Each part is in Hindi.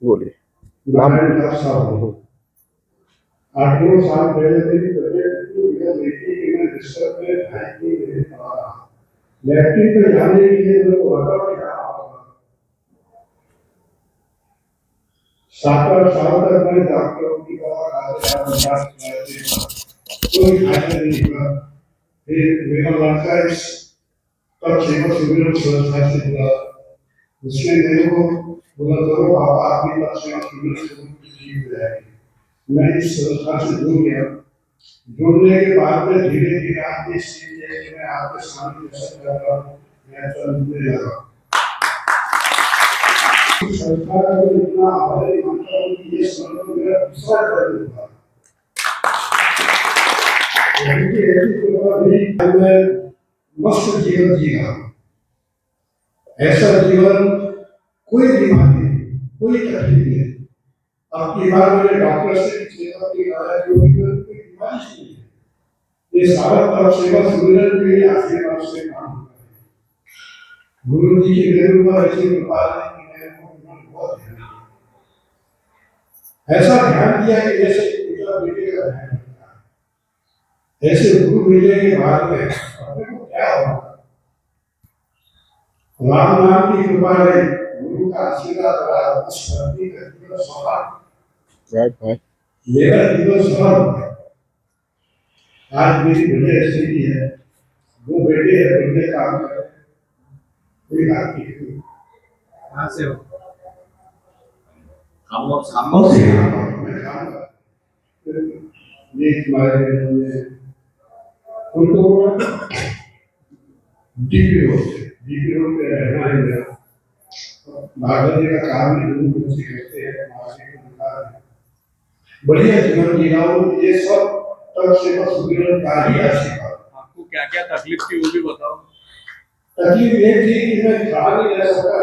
बोलिए। नाम? नारायण दास साहब। 8-9 साल पहले मेरी तबीयत इतनी बिगड़ गई थी कि मैं बिस्तर पे 2.5-3 दिन पड़ा रहा। लैट्रिन पे जाने के लिए मेरे को रगड़ के जाना पड़ा। 7-8 साल तक मैं डॉक्टरों की दवा खाते रहा, कोई फायदा नहीं हुआ। फिर मेरा लड़का इस तब सेवा शिविर संस्था से जुड़ा, उसने मेरे को बोला करो पापा आपकी तरफ सेवा शिविर से ठीक हो जाएगी। मैं इस संस्था से जुड़ गया। जुड़ने के बाद में धीरे धीरे आपने सीखे मैं आपके सामने दर्शन कर रहा हूँ, मैं चलने लगा। संस्था का इतना आभारी मानता हूँ कि ये समझ मेरा दूसरा कर्म हुआ। मैं मस्त जीवन जी रहा हूँ। ऐसा जीवन कोई बीमारी नहीं, कोई तकलीफ नहीं। आपकी बार मेरे डॉक्टर से सेवा की राय जो कोई बीमारी नहीं है। ये सारा तरफ सेवा सुविधा के आशीर्वाद से काम होता है। गुरु जी की मेरे ऊपर ऐसी कृपा है कि मेरे को बहुत ध्यान दिया। ऐसा ध्यान दिया कि जैसे पिता बेटे का ध्यान रखता है। ऐसे गुरु मिलने के बाद में अपने को क्या होगा? राम नाम की कृपा रही, गुरु का आशीर्वाद रहा, उस धरती का जीवन सफल। मेरा जीवन सफल हो गया। आज मेरी बढ़िया स्थिति है, वो बेटे है, बढ़िया काम कर, कोई बात नहीं। कहाँ से हो? खामोश से मैं काम कर, ये तुम्हारे उनको डीपी रोड पे रहना है मेरा। भागवत जी का काम भी लोग मुझसे कहते हैं, बढ़िया जीवन जी रहा हूँ। ये सब तब से बस सुविधा का ही आशीर्वाद। आपको क्या क्या तकलीफ थी वो भी बताओ। तकलीफ ये थी कि मैं खा नहीं रह सकता,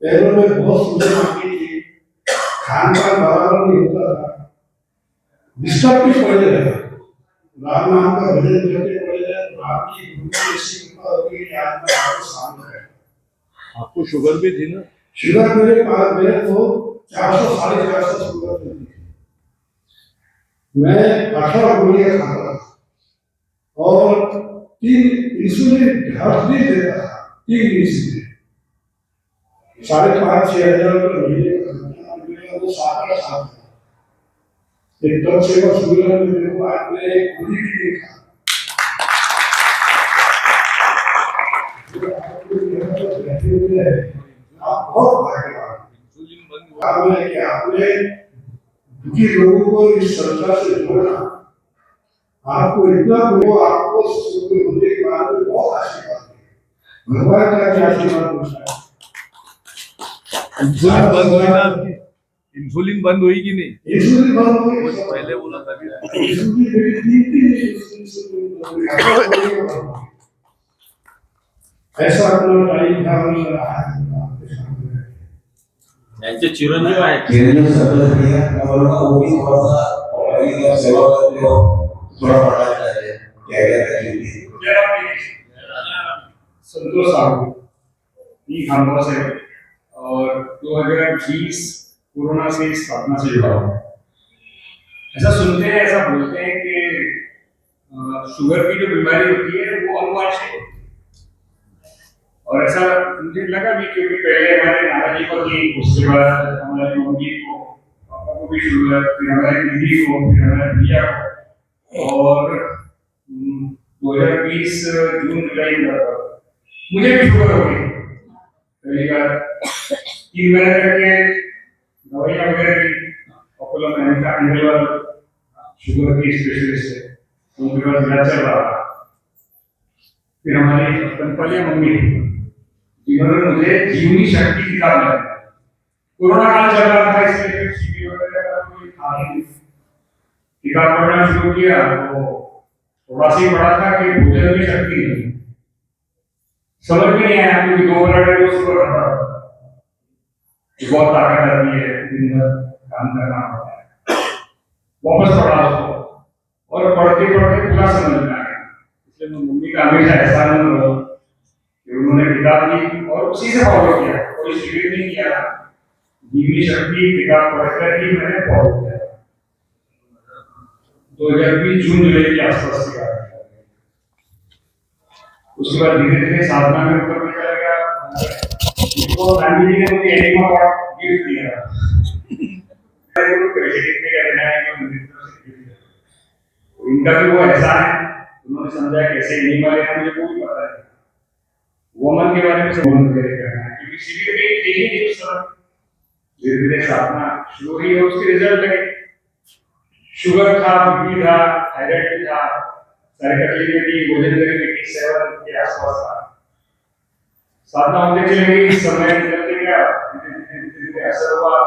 पैरों में बहुत सुविधा आती थी, खान पान बराबर नहीं होता था, डिस्टर्ब भी पड़े रहता। राम नाम का भजन करते पड़े रहे, आपकी गुरु की ऐसी कृपा होगी कि आज मैं आपके सामने है। आपको शुगर भी थी ना? शुगर मेरे पास मेरे को 400 450 शुगर थी। मैं 18 गोलियां खाता था और 3 इंसुलिन हर दिन देता था। 3 इंसुलिन 5,500-6,000 रुपये महीने का खर्चा मेरा वो 7-8 साल था। एक तब से वो शुगर में मेरे को आज मैं एक गोली भी नहीं खा। आप बहुत भाग्यवान हैं। आपने दुखी लोगों को इस संस्था से जोड़ना, आपको इतना वो आपको होने के बाद में बहुत आशीर्वाद है। भगवान का क्या आशीर्वाद होता है? इंसुलिन बंद हुई ना आपकी? इंसुलिन बंद हुई कि नहीं? इंसुलिन बंद हो गई, पहले बोला था इंसुलिन मेरी 3 ऐसा अपना टाइम था यांचे चिरंजीव आहेत। चिरंजीव सगळं हे आपल्याला ओळखी थोडासा ऑलरेडी सेवा करते हो, थोड़ा पढ़ाया जाए क्या क्या तकलीफ संतोष साहू ई खामोश है और 2020 कोरोना से स्थापना से जुड़ा हूँ। ऐसा सुनते हैं, ऐसा बोलते हैं कि शुगर की जो बीमारी होती है वो अनुवांशिक होती है और ऐसा मुझे लगा भी क्योंकि पहले हमारे नानाजी को थी, उसके बाद हमारी मम्मी को, पापा को भी शुगर, फिर हमारे दीदी को, फिर हमारे भैया को और 2020 जून जुलाई में मुझे भी शुगर हो गई। पहली बार 3 महीने करके दवाइयाँ वगैरह ली, अपोलो में शुगर की स्पेशलिस्ट है, उनके पास इलाज चल रहा था। फिर हमारी कंपनियां मम्मी जिन्होंने मुझे जीवनी शक्ति किताब लाई। कोरोना काल चल रहा था, इसलिए सीडी वगैरह का कोई था नहीं। किताब पढ़ना शुरू किया तो थोड़ा सी पढ़ा था कि भोजन में शक्ति नहीं, समझ में नहीं आया क्योंकि 2 घंटे तो सुबह करता बहुत ताकत आती है, दिन भर काम करना पड़ता है। वापस पढ़ा उसको और पढ़ते पढ़ते पूरा समझ में आ गया। इसलिए मम्मी का हमेशा एहसान रहा कि उन्होंने किताब दी और उसी से फॉलो किया, कोई सीरीज नहीं किया। जीवनी शक्ति विकास पढ़कर ही मैंने फॉलो किया। 2020 जून जुलाई के आसपास की बात है। उसके बाद धीरे धीरे साधना में ऊपर में चला गया। तो गांधी जी ने मुझे एनिमा अवार्ड गिफ्ट दिया। इनका भी वो ऐसा है, उन्होंने समझा कैसे एनिमा लेना मुझे कोई पता नहीं। वोमन के बारे में सब वोमन वगैरह करना है, क्योंकि शिविर में यही नहीं उस समय धीरे धीरे साधना शुरू हुई और उसके रिजल्ट लगे। शुगर था, बीपी था, थायराइड था, सारी तकलीफें थी, वजन मेरे 87 के आसपास था। साधना होते चली गई, समय निकलते गया, धीरे धीरे असर हुआ।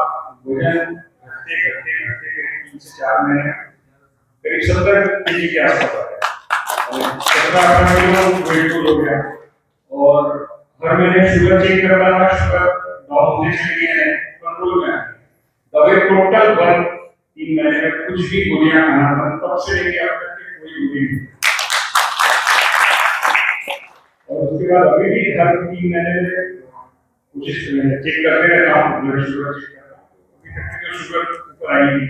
वजन घटते घटते घटते करीब 3 से 4 महीने करीब 70 केजी के आसपास आ गया। 17-18 किलो वेट हो गया और हर महीने शुगर चेक करता था, शुगर डाउन होती चली गई है, कंट्रोल में है। दवाई टोटल बंद, 3 महीने में कुछ भी गोलियां खाना बंद, तब से लेके अब तक की कोई गोली नहीं। और उसके बाद अभी भी हर 3 महीने में कोशिश चेक करते रहता हूँ, ब्लड शुगर चेक करता हूँ। अभी तक की शुगर ऊपर आई नहीं।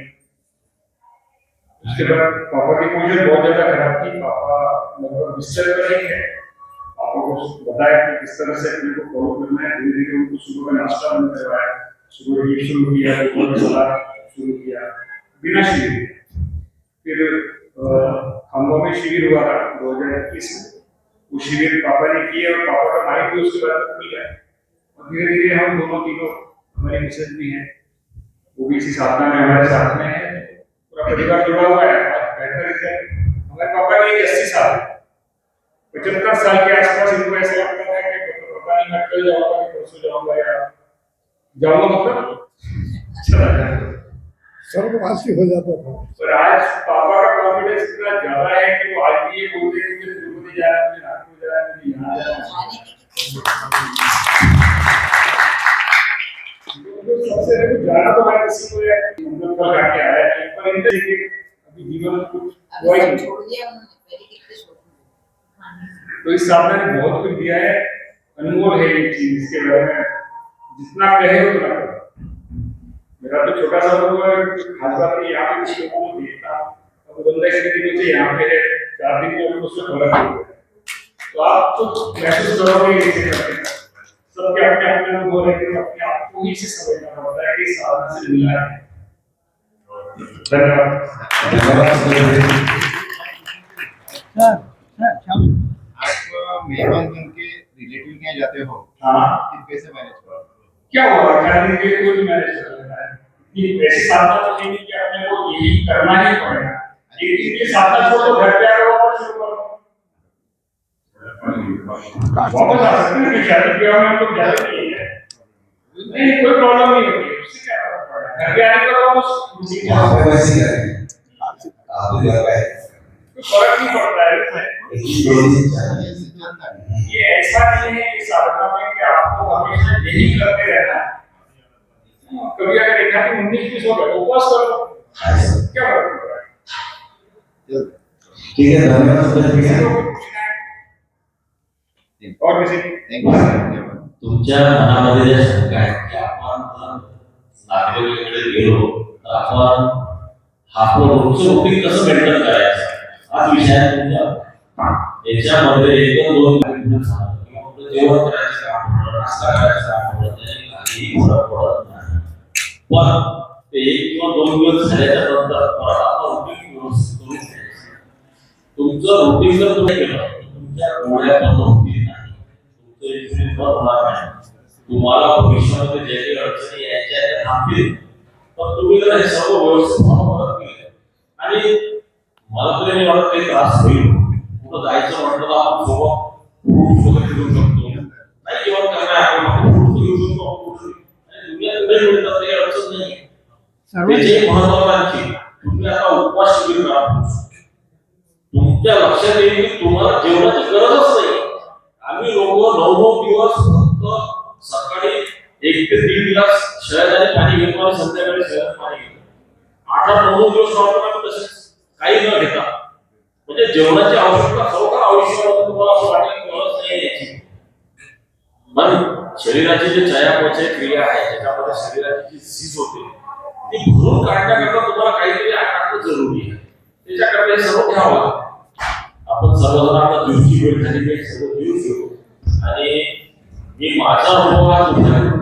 उसके बाद पापा की पोजीशन बहुत ज्यादा खराब थी। पापा लगभग बिस्तर पर ही थे। पापा को बताया कि किस तरह से अपने को फॉलो करना है। धीरे धीरे उनको सुबह का नाश्ता बंद करवाया, सुबह हीट शुरू किया, दोपहर में सलाद शुरू किया, बिना शिविर के। फिर खंभों में शिविर हुआ था 2021 में। वो शिविर पापा ने किए और पापा का माइंड भी उसके बाद खुल गया। और धीरे धीरे हम दोनों तीनों, हमारी मिसेज भी हैं, वो भी इसी साधना में हमारे साथ में है। पूरा परिवार जुड़ा हुआ है। आज बेहतर रिजल्ट। हमारे पापा की 80 साल, 75 साल के आसपास इनको ऐसा लगता था कि पता नहीं मैं कल जाऊंगा कि परसों जाऊंगा या जाऊंगा, मतलब चला जाऊंगा, स्वर्गवासी हो जाता था। पर आज पापा का कॉन्फिडेंस इतना ज्यादा है कि वो आज भी ये बोलते हैं कि तिरुपति जा रहा है, मुझे नागपुर जा रहा है, मुझे यहाँ जा रहा है। सबसे पहले जाना तो मैं किसी को है, मंदिर पर जाके आया है, पर इनसे अभी जीवन में कुछ हुआ ही नहीं। छोड़ दिया उन्होंने, पहले कितने छोड़ दिया। तो इस साधना ने बहुत कुछ दिया है। अनमोल है ये चीज, इसके बारे में जितना कहे उतना करो। मेरा तो छोटा सा हुआ है, खास बात है यहाँ पे कुछ लोगों को देखता, अब बंदा के दिनों से यहाँ पे है, 4 दिन में उसमें फर्क हो गया। तो आप तो महसूस करोगे कैसे करते हैं, सबके अपने अपने अनुभव है, कि अपने आप को ही से समझना पड़ता है कि साधना से मिला है। धन्यवाद। आप मेहमान बन के रिलेटिव के यहाँ जाते हो, हाँ, फिर कैसे मैनेज करो? क्या हुआ, 4 दिन के लिए कोई मैनेज कर लेता है। ये ऐसी साधना तो नहीं कि अपने को यही करना ही पड़ेगा। एक दिन की साधना छोड़ो, घर पे आ रहे हो, शुरू करो, वापस आ सकते हैं। कि शादी ब्याह में हम लोग जाते नहीं है, नहीं कोई प्रॉब्लम नहीं होती, उससे क्या फर्क पड़ रहा है। घर पे आने का वापस वहाँ पे वैसे ही करेंगे। आप भी घर पे कोई फर्क नहीं पड़ता है इसमें। ये ऐसा नहीं है कि साधना में कि आपको हमेशा यही करते रहना है। कभी अगर 19-20 हो गया तो उपवास करो, क्या फर्क पड़ रहा है। ठीक है, धन्यवाद। और किसी थैंक यू। तुमच्या मनामध्ये ज्या शंका आहेत की आपण नातेवाईकांकडे गेलो तर आपण आपलं रोजचं रुटीन कसं मेंटेन करायचं, हा विषय आहे तुमचा। याच्यामध्ये 1-2 किंवा जेवण करायचं काम, नाश्ता करायचं काम, त्याने काही फरक पडत नाही। पण ते 1 किंवा 2 दिवस झाल्याच्या नंतर परत आपलं रुटीन व्यवस्थित करून घ्यायचं। तुमचं रुटीन जर तुम्ही केलं तुमच्या डोळ्या पण होतील नाही, तुमचं इन्फ्लुएन्स होणार नाही, तुम्हाला भविष्यामध्ये जे काही अडचणी यायच्या त्या थांबतील। पण तुम्ही जर हे सर्व व्यवस्थित फॉलो करत गेले आणि मला तरी नाही वाटत काही त्रास होईल। कुठं जायचं म्हटलं तर आपण सोबत फ्रूट्स वगैरे घेऊ शकतो, नाही जेवण करणार आपण फ्रूट्स घेऊ शकतो, आणि दुनियाकडे मिळतात काही अडचण नाही। त्याची महत्वाची तुम्ही आता उपवास शिबिर करा, तुमच्या लक्षात येईल की तुम्हाला जेवणाची गरजच नाही। आम्ही लोक 9 दिवस फक्त सकाळी 1 ते 3 ग्लास शहदाने पाणी घेतो आणि संध्याकाळी शहदाने पाणी घेतो। 8-9 दिवस वापरतो तसेच काही न घेता, म्हणजे जेवणाची आवश्यकता खरोखर आयुष्यामध्ये तुम्हाला असं वाटेल गरज नाही याची। पण शरीराची जे चयापचय क्रिया आहे त्याच्यामध्ये शरीराची जी झीज होते ती भरून काढण्याकरता तुम्हाला काहीतरी टाकणं जरुरी आहे. त्याच्याकरता हे सर्व घ्यावं लागतं. आपण सर्वजण आता दिवशी वेळ झाली काही सर्व घेऊ शकतो आणि मी माझा अनुभव हा तुमच्याकडून